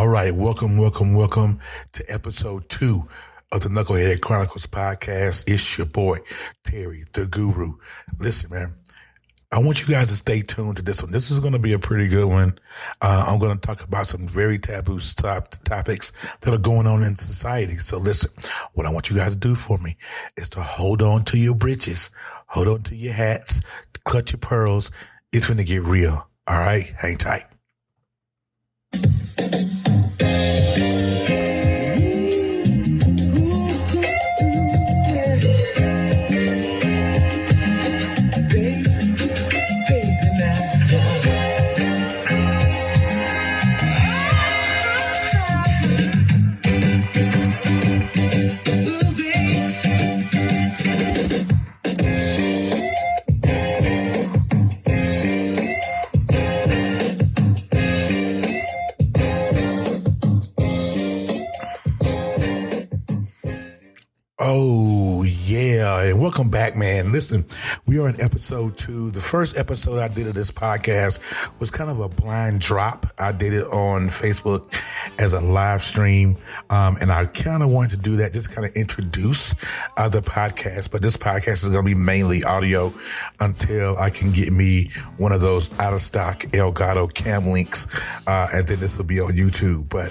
All right, welcome to episode 2 of the Knucklehead Chronicles Podcast. It's your boy, Terry, the Guru. Listen, man, I want you guys to stay tuned to this one. This is going to be a pretty good one. I'm going to talk about some very taboo topics that are going on in society. So listen, what I want you guys to do for me is to hold on to your britches, hold on to your hats, clutch your pearls. It's going to get real. All right, hang tight. Oh, yeah. And welcome back, man. Listen, we are in episode 2. The first episode I did of this podcast was kind of a blind drop. I did it on Facebook as a live stream. And I kind of wanted to do that, just kind of introduce the podcast. But this podcast is going to be mainly audio until I can get me one of those out of stock Elgato cam links. And then this will be on YouTube. But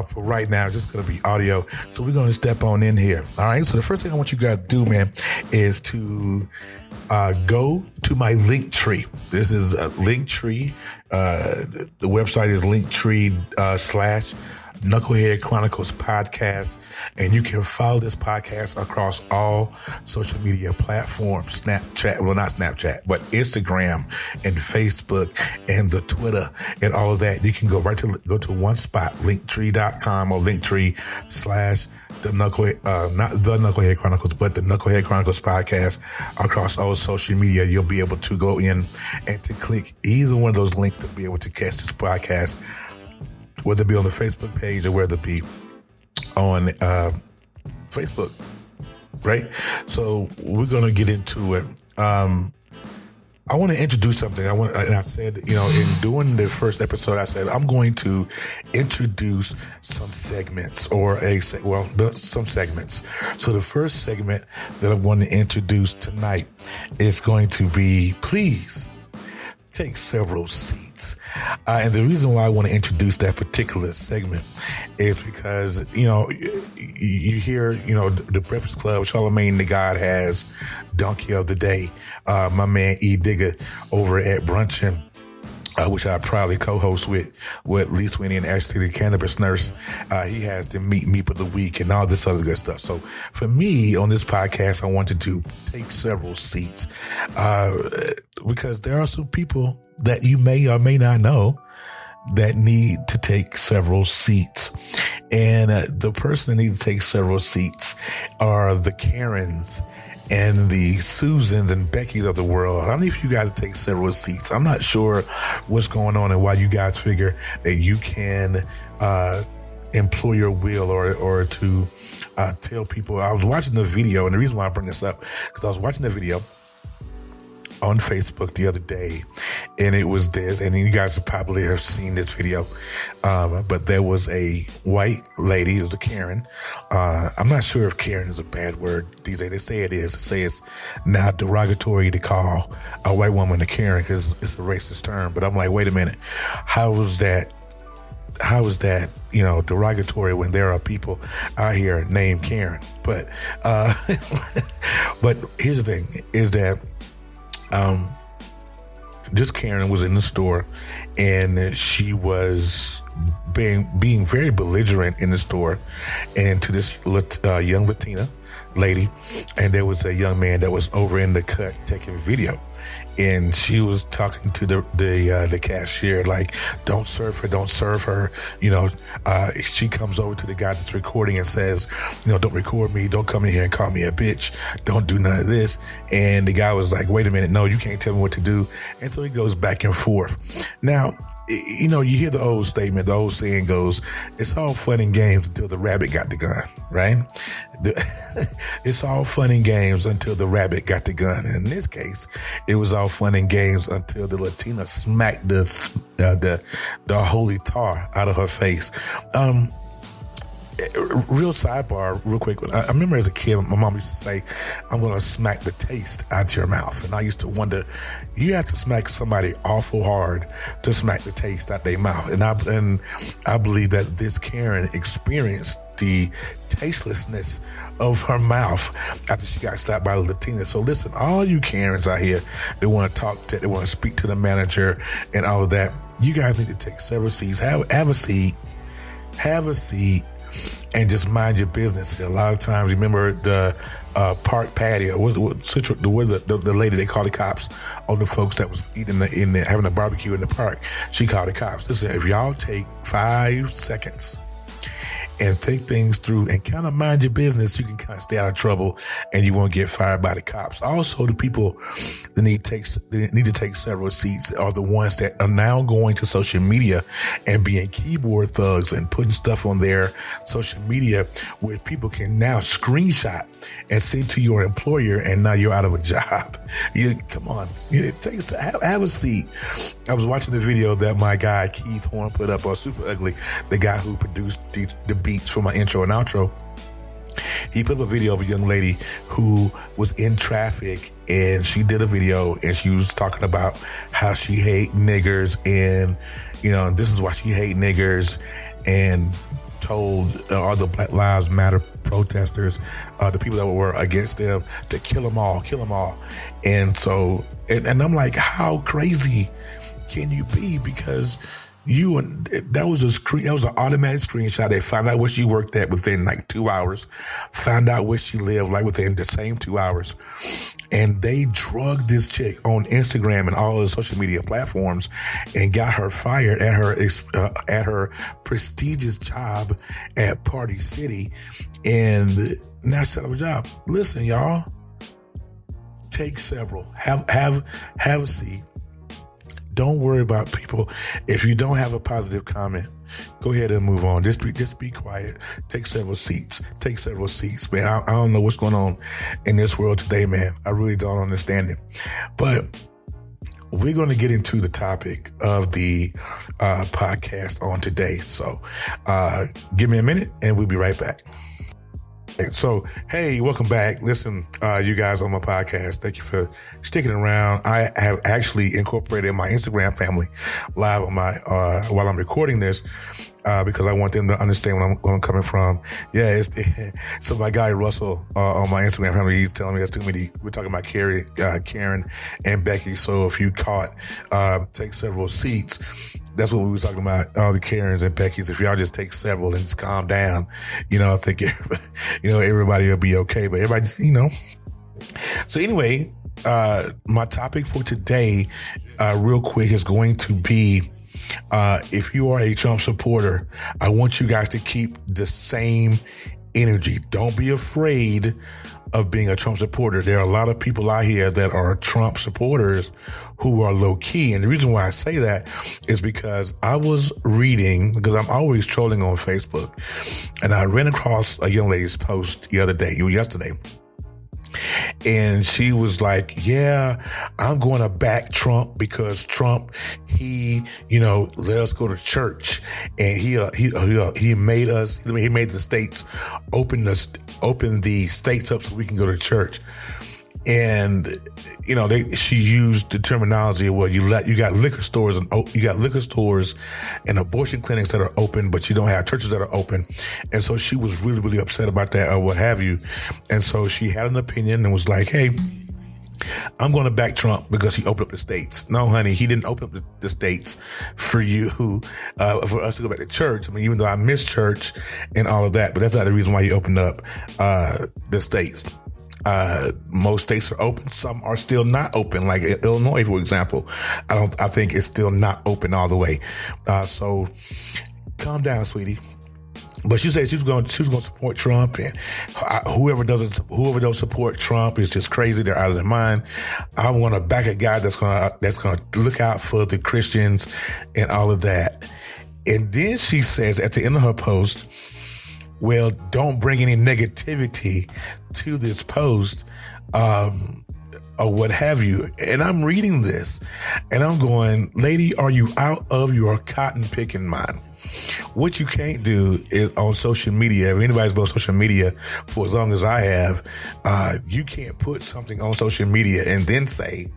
for right now, just going to be audio. So we're going to step on in here. All right. So the first thing I want you guys to do, man, is to go to my Linktree. This is a Linktree. The website is Linktree / Knucklehead Chronicles Podcast, and you can follow this podcast across all social media platforms. Snapchat, well, not Snapchat, but Instagram and Facebook and the Twitter and all of that. You can go to one spot, linktree.com or Linktree / the Knucklehead, not the Knucklehead Chronicles, but the Knucklehead Chronicles Podcast across all social media. You'll be able to go in and to click either one of those links to be able to catch this podcast, whether it be on the Facebook page or whether it be on Facebook, right? So we're going to get into it. I want to introduce something. And I said, in doing the first episode, I said, I'm going to introduce some segments some segments. So the first segment that I'm going to introduce tonight is going to be, please take several seats. And the reason why I want to introduce that particular segment is because, you hear, the Breakfast Club, Charlamagne the God has Donkey of the Day. My man E. Digger over at Brunchin, which I proudly co-host with Lee Sweeney and Ashley the Cannabis Nurse. He has the Meep of the Week and all this other good stuff. So for me on this podcast, I wanted to take several seats because there are some people that you may or may not know that need to take several seats. And the person that needs to take several seats are the Karens and the Susans and Beckys of the world. I don't know if you guys take several seats. I'm not sure what's going on and why you guys figure that you can employ your will or to tell people. I was watching the video, and the reason why I bring this up because I was watching the video on Facebook the other day, and it was this, and you guys probably have seen this video, but there was a white lady, it was a Karen. I'm not sure if Karen is a bad word these days. They say it is. They say it's now derogatory to call a white woman a Karen because it's a racist term. But I'm like, wait a minute, how is that derogatory when there are people out here named Karen? But but here's the thing is that this Karen was in the store and she was being very belligerent in the store and to this young Latina lady, and there was a young man that was over in the cut taking video. And she was talking to the cashier, like, don't serve her. She comes over to the guy that's recording and says, don't record me. Don't come in here and call me a bitch. Don't do none of this. And the guy was like, wait a minute. No, you can't tell me what to do. And so he goes back and forth. Now, you hear the old statement, the old saying goes, it's all fun and games until the rabbit got the gun, right? It's all fun and games until the rabbit got the gun. And in this case, it was all all fun and games until the Latina smacked the holy tar out of her face. Real sidebar, real quick. I remember as a kid, my mom used to say, I'm going to smack the taste out your mouth. And I used to wonder, you have to smack somebody awful hard to smack the taste out their mouth. And I believe that this Karen experienced the tastelessness of her mouth after she got stopped by the Latina. So listen, all you Karens out here that want to talk to, they want to speak to the manager and all of that, you guys need to take several seats, have a seat, and just mind your business. A lot of times, remember the park patio, the lady, they called the cops on the folks that was eating having a barbecue in the park. She called the cops. Listen, if y'all take 5 seconds and think things through and kind of mind your business, you can kind of stay out of trouble and you won't get fired by the cops. Also, the people that need to take several seats are the ones that are now going to social media and being keyboard thugs and putting stuff on their social media where people can now screenshot and send to your employer, and now you're out of a job. Come on, it takes to have a seat. I was watching the video that my guy Keith Horn put up on Super Ugly, the guy who produced the beats for my intro and outro. He put up a video of a young lady who was in traffic, and she did a video and she was talking about how she hate niggers, and this is why she hate niggers, and told all the Black Lives Matter protesters, the people that were against them, to kill them all. And so, and I'm like, how crazy can you be? Because that was an automatic screenshot. They found out where she worked at within like 2 hours, found out where she lived like within the same 2 hours. And they drugged this chick on Instagram and all the social media platforms and got her fired at her prestigious job at Party City. And now she's out of a job. Listen, y'all, take several, have a seat. Don't worry about people. If you don't have a positive comment, go ahead and move on. Just be quiet. Take several seats, man. I don't know what's going on in this world today, man. I really don't understand it. But we're going to get into the topic of the podcast on today. So give me a minute and we'll be right back. So, hey, welcome back. Listen, you guys on my podcast, thank you for sticking around. I have actually incorporated my Instagram family live on my while I'm recording this because I want them to understand where I'm coming from. Yeah, so my guy Russell on my Instagram family, he's telling me that's too many. We're talking about Karen and Becky. So if you caught take several seats, that's what we were talking about, all the Karens and Beckys. If y'all just take several and just calm down, I think everybody will be okay. But everybody, So anyway, my topic for today, real quick, is going to be, if you are a Trump supporter, I want you guys to keep the same energy. Don't be afraid of being a Trump supporter. There are a lot of people out here that are Trump supporters who are low key. And the reason why I say that is because I was reading, because I'm always trolling on Facebook, and I ran across a young lady's post yesterday. And she was like, yeah, I'm going to back Trump because Trump, he let us go to church, and he made the states open the states up so we can go to church. And, she used the terminology, well, you got liquor stores and abortion clinics that are open, but you don't have churches that are open. And so she was really, really upset about that or what have you. And so she had an opinion and was like, hey, I'm going to back Trump because he opened up the states. No, honey, he didn't open up the states for you, for us to go back to church. I mean, even though I miss church and all of that, but that's not the reason why he opened up the states. Most states are open. Some are still not open, like Illinois, for example. I think it's still not open all the way. So calm down, sweetie. But she said she was going to support Trump, and whoever don't support Trump is just crazy. They're out of their mind. I want to back a guy that's going to look out for the Christians and all of that. And then she says at the end of her post, well, don't bring any negativity to this post. or what have you. And I'm reading this and I'm going, lady, are you out of your cotton picking mind? What you can't do is on social media, if anybody's been on social media for as long as I have, you can't put something on social media and then say,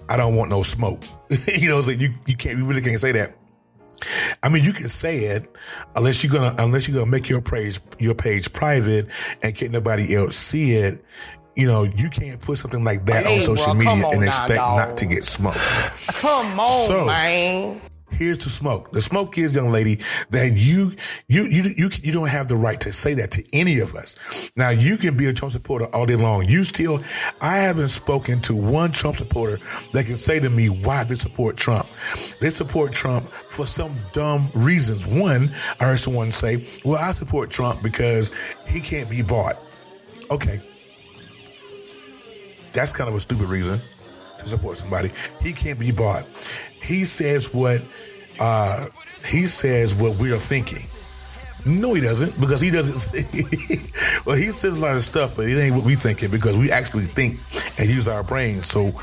I don't want no smoke. You know, so you really can't say that. I mean, you can say it unless you're gonna make your page private and can't nobody else see it. You know, you can't put something like that on social media and expect not to get smoked. Come on, man. Here's the smoke. The smoke is, young lady, that you don't have the right to say that to any of us. Now, you can be a Trump supporter all day long. I haven't spoken to one Trump supporter that can say to me why they support Trump. They support Trump for some dumb reasons. One, I heard someone say, well, I support Trump because he can't be bought. Okay. That's kind of a stupid reason to support somebody. He can't be bought. He says what we are thinking. No, he doesn't, because he doesn't. Well, he says a lot of stuff, but it ain't what we thinking, because we actually think and use our brains. So,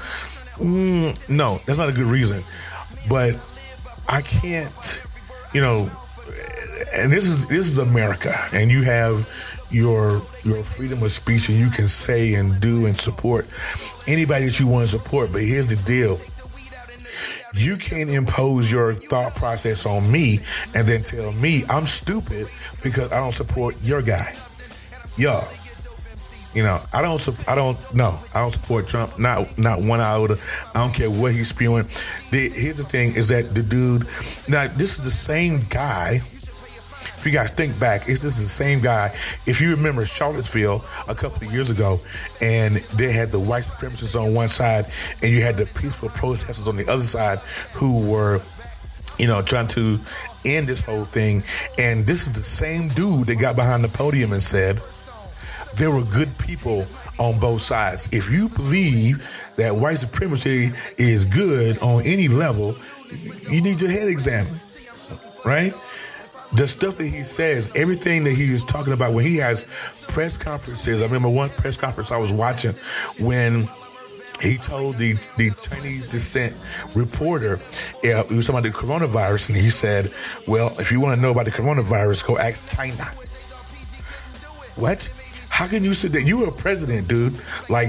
no, that's not a good reason. But I can't, and this is America, and you have your freedom of speech, and you can say and do and support anybody that you want to support. But here's the deal. You can't impose your thought process on me and then tell me I'm stupid because I don't support your guy. Y'all, I don't support Trump. Not 1 iota. I don't care what he's spewing. Here's the thing is that the dude, now this is the same guy. If you guys think back, this is the same guy. If you remember Charlottesville a couple of years ago, and they had the white supremacists on one side, and you had the peaceful protesters on the other side who were, trying to end this whole thing. And this is the same dude that got behind the podium and said there were good people on both sides. If you believe that white supremacy is good on any level, you need your head examined, right? The stuff that he says, everything that he is talking about when he has press conferences. I remember one press conference I was watching when he told the Chinese descent reporter, he was talking about the coronavirus, and he said, well, if you want to know about the coronavirus, go ask China. What? How can you say that? You were a president, dude. Like,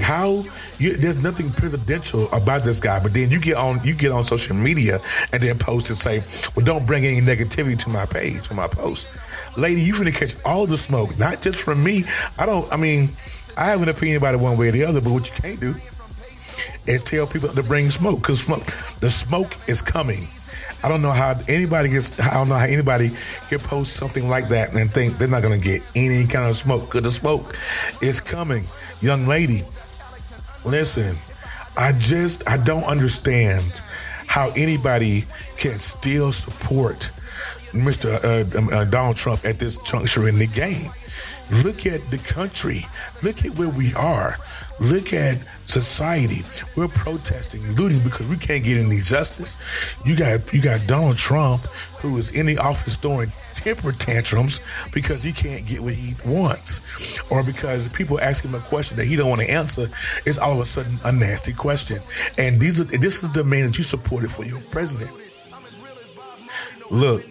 there's nothing presidential about this guy, but then you get on social media and then post and say, well, don't bring any negativity to my page, or my post. Lady, you finna catch all the smoke, not just from me. I have an opinion about it one way or the other, but what you can't do is tell people to bring smoke, because the smoke is coming. I don't know how anybody can post something like that and think they're not going to get any kind of smoke, because the smoke is coming. Young lady, listen, I don't understand how anybody can still support Mr. Donald Trump at this juncture in the game. Look at the country. Look at where we are. Look at society. We're protesting, looting, because we can't get any justice. You got Donald Trump, who is in the office throwing temper tantrums because he can't get what he wants, or because people ask him a question that he don't want to answer. It's all of a sudden a nasty question. And this is the man that you supported for your president. Look,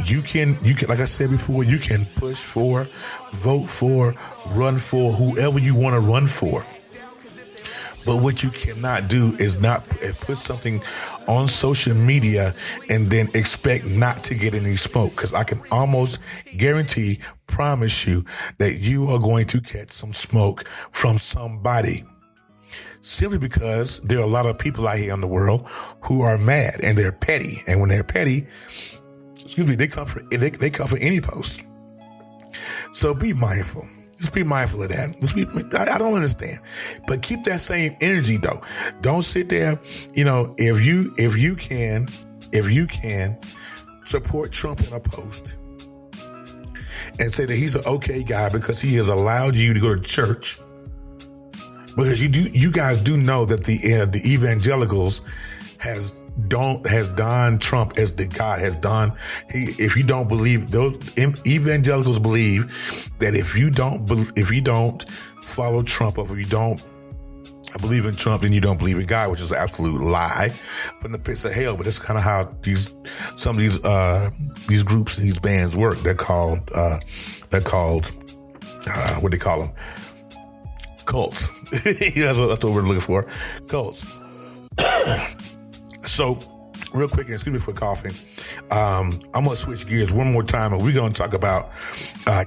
you can, like I said before, you can push for, vote for, run for whoever you want to run for. But what you cannot do is not put something on social media and then expect not to get any smoke. Because I can almost promise you that you are going to catch some smoke from somebody. Simply because there are a lot of people out here in the world who are mad and they're petty. And when they're petty, they come for any post. So be mindful. Just be mindful of that. I don't understand, but keep that same energy though. Don't sit there. If you can support Trump in a post and say that he's an okay guy because he has allowed you to go to church, because you guys do know that the evangelicals has has Don Trump as the guy, if you don't believe, those evangelicals believe that if you don't follow Trump, or if you don't believe in Trump, then you don't believe in God, which is an absolute lie from the pits of hell. But that's kind of how some of these groups and these bands work. They're called what do they call them? Cults. That's what we're looking for. Cults. So, real quick, and excuse me for coughing, I'm going to switch gears one more time, and we're going to talk about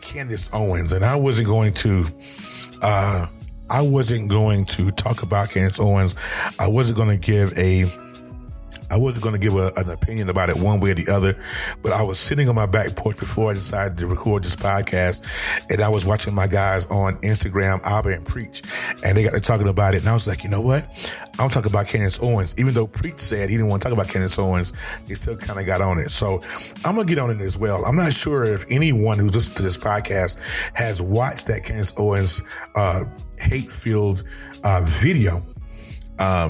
Candace Owens. And I wasn't going to talk about Candace Owens. I wasn't going to give an opinion about it one way or the other, but I was sitting on my back porch before I decided to record this podcast, and I was watching my guys on Instagram, Abba and Preach, and they got to talking about it, and I was like, you know what? I'm talking about Candace Owens. Even though Preach said he didn't want to talk about Candace Owens, they still kind of got on it. So I'm going to get on it as well. I'm not sure if anyone who's listened to this podcast has watched that Candace Owens hate-filled video. I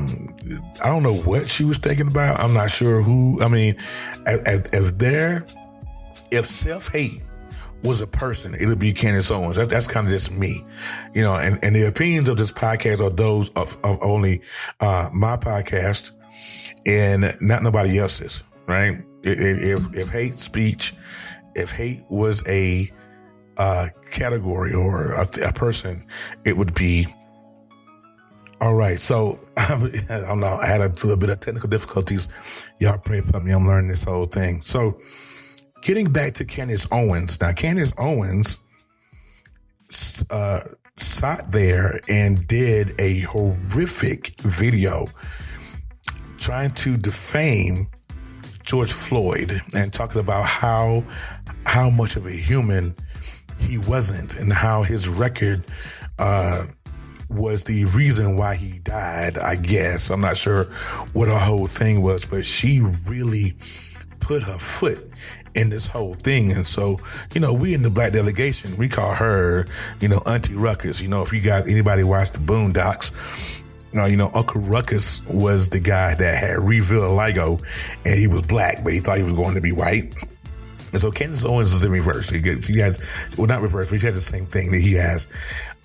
don't know what she was thinking about. I'm not sure who. I mean, if self-hate was a person, it would be Candace Owens. That's kind of just me, and the opinions of this podcast are those of only my podcast and not nobody else's, right? If hate speech, if hate was a category or a person, it would be. All right, so I had a little bit of technical difficulties. Y'all pray for me. I'm learning this whole thing. So getting back to Candace Owens. Now, Candace Owens sat there and did a horrific video trying to defame George Floyd and talking about how much of a human he wasn't and how his record was the reason why he died, I guess. I'm not sure what her whole thing was, but she really put her foot in this whole thing. And so, we in the black delegation, we call her, Auntie Ruckus. If you guys, anybody watched the Boondocks, Uncle Ruckus was the guy that had revealed Ligo, and he was black, but he thought he was going to be white. And so Candace Owens is in reverse. She has, well, not reverse, but she has the same thing that he has.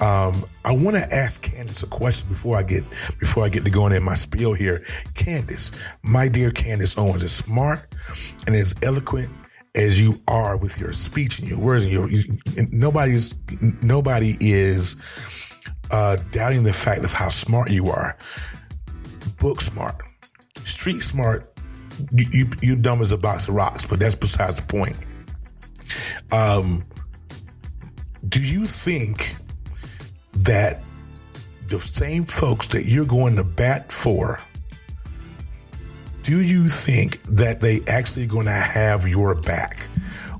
I want to ask Candace a question before I get to going in my spiel here. Candace, my dear Candace Owens, as smart and as eloquent as you are with your speech and your words, and nobody is doubting the fact of how smart you are. Book smart, street smart. You dumb as a box of rocks, but that's besides the point. Do you think that the same folks that you're going to bat for, do you think that they actually going to have your back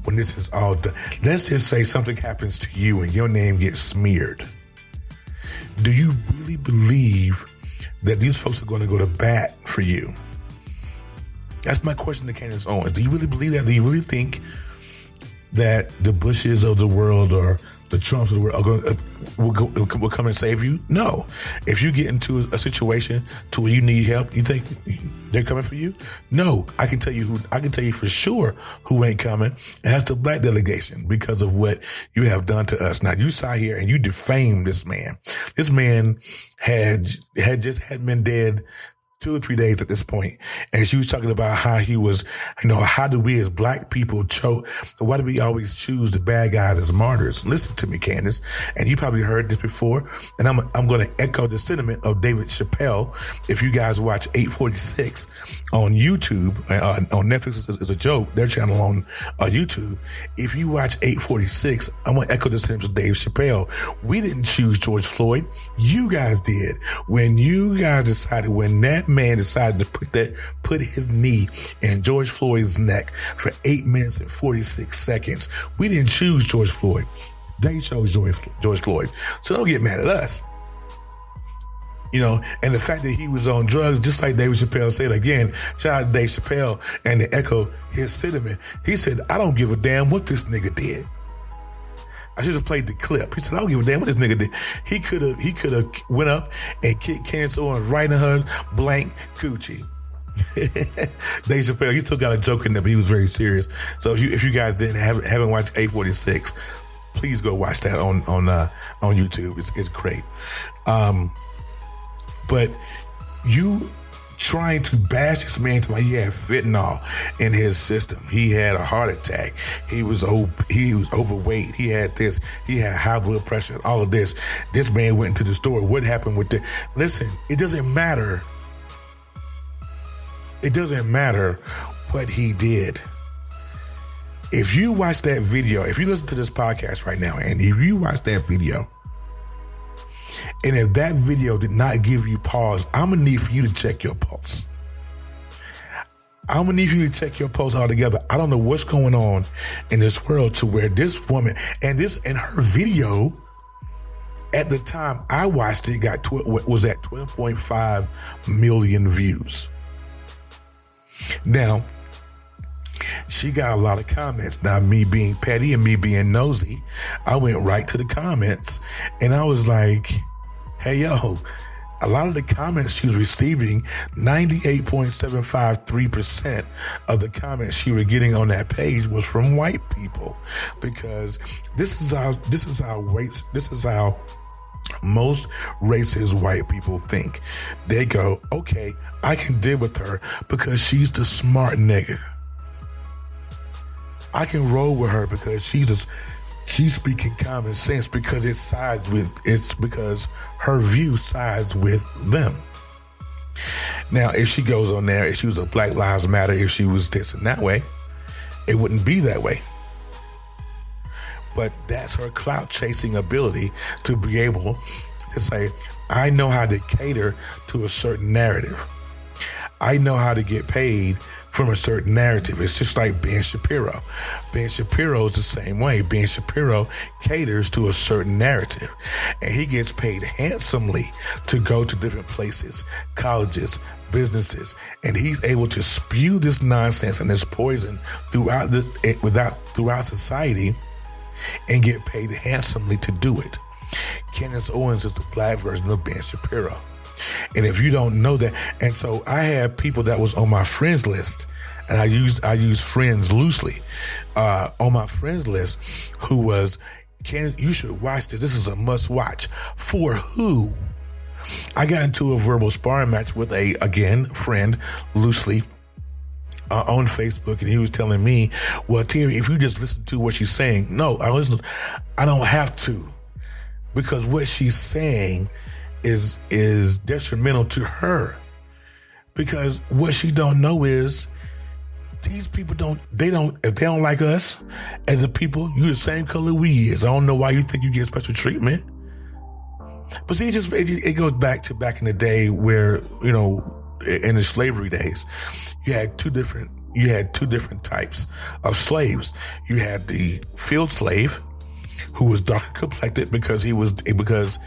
when this is all done? Let's just say something happens to you and your name gets smeared. Do you really believe that these folks are going to go to bat for you? That's my question to Candace Owens. Do you really believe that? Do you really think that the Bushes of the world or the Trumps of the world will come and save you? No. If you get into a situation to where you need help, you think they're coming for you? No. I can tell you for sure who ain't coming, and that's the black delegation, because of what you have done to us. Now, you sat here and you defamed this man. This man had been dead 2 or 3 days at this point. And she was talking about how he was, how do we as black people why do we always choose the bad guys as martyrs? Listen to me, Candace. And you probably heard this before. And I'm going to echo the sentiment of David Chappelle. If you guys watch 846 on YouTube, on Netflix is a joke, their channel on YouTube. If you watch 846, I'm going to echo the sentiment of Dave Chappelle. We didn't choose George Floyd. You guys did. When that man decided to put his knee in George Floyd's neck for 8 minutes and 46 seconds. We didn't choose George Floyd. They chose George Floyd. So don't get mad at us. And the fact that he was on drugs, just like David Chappelle said again, shout out to Dave Chappelle, and to echo his sentiment, he said, I don't give a damn what this nigga did. I should have played the clip. He said, I don't give a damn what this nigga did. He could have went up and kicked Candace Owens right in her blank coochie. Dave Chappelle, he still got a joke in there, but he was very serious. So if you guys haven't watched 846, please go watch that on YouTube. It's great. But you trying to bash this man to he had fentanyl in his system. He had a heart attack. He was overweight. He had this. He had high blood pressure. All of this. This man went into the store. What happened with the? Listen, it doesn't matter. It doesn't matter what he did. If you watch that video, if you listen to this podcast right now, and if you watch that video, and if that video did not give you pause, I'm going to need for you to check your pulse. I'm going to need for you to check your pulse altogether. I don't know what's going on in this world to where this woman, and her video, at the time I watched it, was at 12.5 million views. Now, she got a lot of comments. Now, me being petty and me being nosy, I went right to the comments and I was like, hey, yo, a lot of the comments she was receiving, 98.753% of the comments she was getting on that page was from white people, because this is how most racist white people think. They go, okay, I can deal with her because she's the smart nigga. I can roll with her because she's speaking common sense, because because her view sides with them. Now, if she goes on there, if she was a Black Lives Matter, if she was this and that way, it wouldn't be that way. But that's her clout chasing ability to be able to say, I know how to cater to a certain narrative. I know how to get paid from a certain narrative. It's just like Ben Shapiro. Ben Shapiro is the same way. Ben Shapiro caters to a certain narrative, and he gets paid handsomely to go to different places, colleges, businesses, and he's able to spew this nonsense and this poison throughout society and get paid handsomely to do it. Candace Owens is the black version of Ben Shapiro. And if you don't know that, and so I had people that was on my friends list, and I use friends loosely, on my friends list, who was, Candace, you should watch this. This is a must watch. For who? I got into a verbal sparring match with a, again, friend loosely, on Facebook, and he was telling me, well, Terry, if you just listen to what she's saying, no, I don't have to, because what she's saying is detrimental to her, because what she don't know is these people if they don't like us as a people, you the same color we is. I don't know why you think you get special treatment. But see, it goes back to back in the day where, you know, in the slavery days, you had two different types of slaves. You had the field slave, who was darker complected because his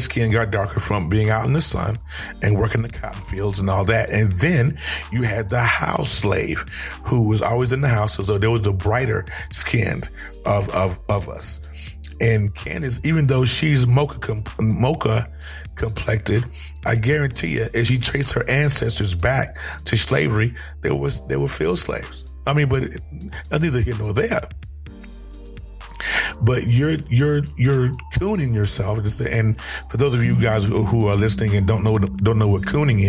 skin got darker from being out in the sun and working the cotton fields and all that. And then you had the house slave, who was always in the house, so there was the brighter skinned of us. And Candace, even though she's mocha complected, I guarantee you, if you trace her ancestors back to slavery, they were field slaves. I mean, but that's neither here nor there. But you're cooning yourself. And for those of you guys who are listening and don't know what cooning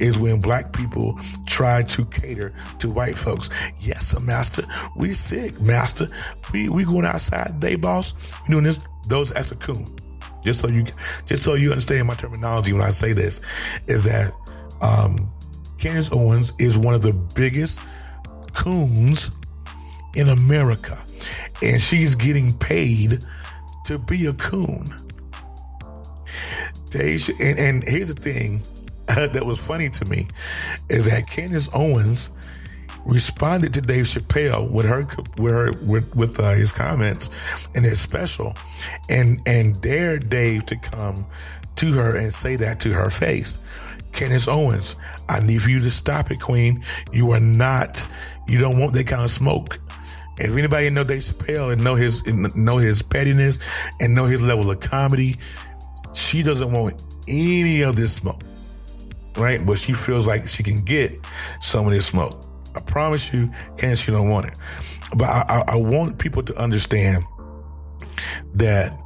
is when black people try to cater to white folks. Yes, master, we sick, master. We going outside today, boss. We doing this. That's a coon. Just so you understand my terminology when I say this, is that Candace Owens is one of the biggest coons in America. And she's getting paid to be a coon. And here's the thing that was funny to me, is that Candace Owens responded to Dave Chappelle with his comments in his special, and dared Dave to come to her and say that to her face. Candace Owens, I need for you to stop it, Queen. You don't want that kind of smoke. If anybody know Dave Chappelle and know his pettiness and know his level of comedy, she doesn't want any of this smoke. right? But she feels like she can get some of this smoke. I promise you, Candace, she don't want it. But I want people to understand that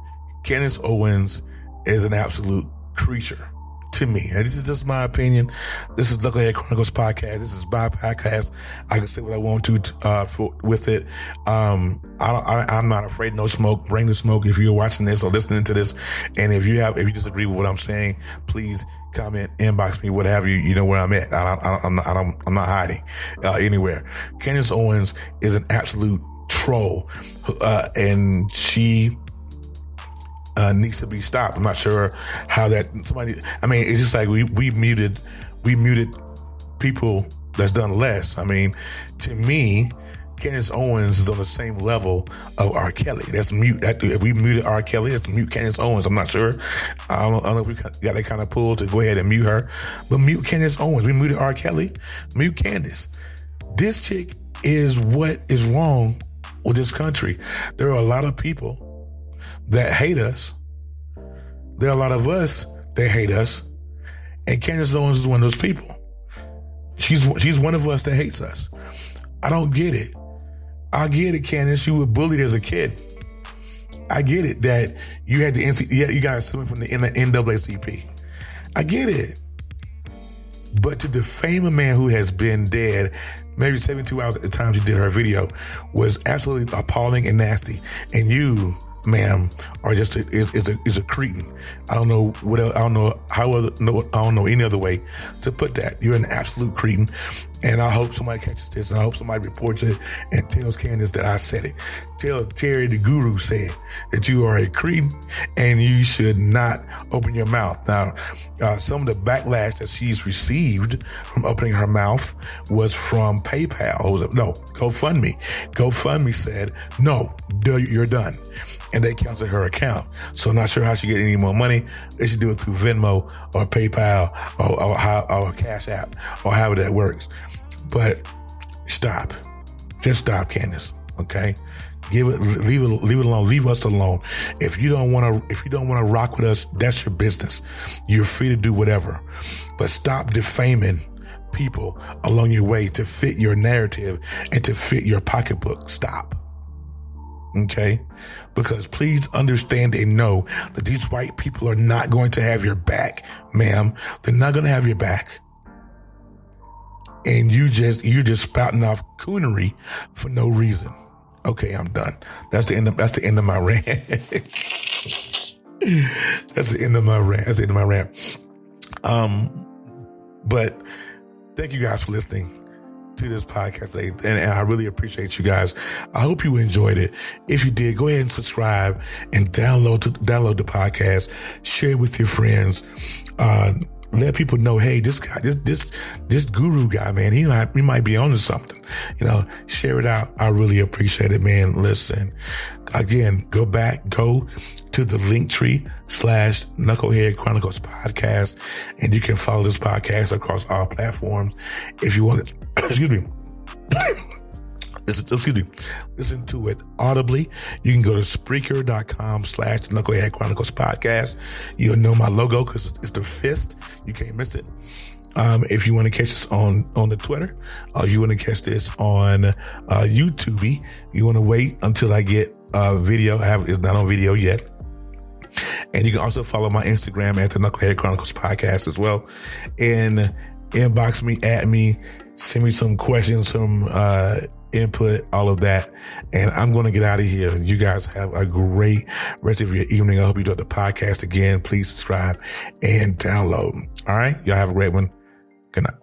Candace Owens is an absolute creature to me. And this is just my opinion. This is Knucklehead Chronicles Podcast. This is my podcast. I can say what I want to with it. I'm not afraid of no smoke. Bring the smoke if you're watching this or listening to this. And if you disagree with what I'm saying, please comment, inbox me, what have you. You know where I'm at. I'm not hiding anywhere. Candace Owens is an absolute troll, and she needs to be stopped. I'm not sure how that it's just like we muted people that's done less. I mean, to me, Candace Owens is on the same level of R. Kelly. That's mute. If we muted R. Kelly, that's mute Candace Owens. I'm not sure. I don't know if we got that kind of pull to go ahead and mute her, but mute Candace Owens. We muted R. Kelly. Mute Candace. This chick is what is wrong with this country. There are a lot of people that hate us. There are a lot of us that hate us. And Candace Owens is one of those people. She's one of us that hates us. I don't get it. I get it, Candace. You were bullied as a kid. I get it that you had you got something from the NAACP. I get it. But to defame a man who has been dead maybe 72 hours at the time she did her video was absolutely appalling and nasty. And you, ma'am, are just is a cretin. I don't know what else, I don't know any other way to put that. You're an absolute cretin, and I hope somebody catches this, and I hope somebody reports it and tells Candace that I said it. Tell Terry the Guru said that you are a cretin and you should not open your mouth. Now, some of the backlash that she's received from opening her mouth was from PayPal. GoFundMe. GoFundMe said, no, you're done. And they canceled her account. So I'm not sure how she get any more money. They should do it through Venmo or PayPal or Cash App or however that works. But stop. Just stop, Candace. Okay? Leave it alone. Leave us alone. If you don't want to rock with us, that's your business. You're free to do whatever. But stop defaming people along your way to fit your narrative and to fit your pocketbook. Stop. Okay? Because please understand and know that these white people are not going to have your back, ma'am. They're not going to have your back. And you're just spouting off coonery for no reason. Okay, I'm done. That's the end of my rant. That's the end of my rant. But thank you guys for listening to this podcast today, and I really appreciate you guys. I hope you enjoyed it. If you did, go ahead and subscribe and download the podcast. Share it with your friends. Let people know, hey, this guy, this guru guy, man, he might be onto something. Share it out. I really appreciate it, man. Listen, again, go to the Linktree /Knucklehead Chronicles Podcast, and you can follow this podcast across all platforms. If you want to, excuse me, listen to it audibly, you can go to Spreaker.com /Knucklehead Chronicles Podcast. You'll know my logo because it's the fist. You can't miss it. If you want to catch us on the Twitter, or you want to catch this on YouTube, you want to wait until I get video. It's not on video yet. And you can also follow my Instagram at the Knucklehead Chronicles Podcast as well. And inbox me, at me, send me some questions, some input, all of that. And I'm going to get out of here. You guys have a great rest of your evening. I hope you do the podcast again. Please subscribe and download. All right. Y'all have a great one. Good night.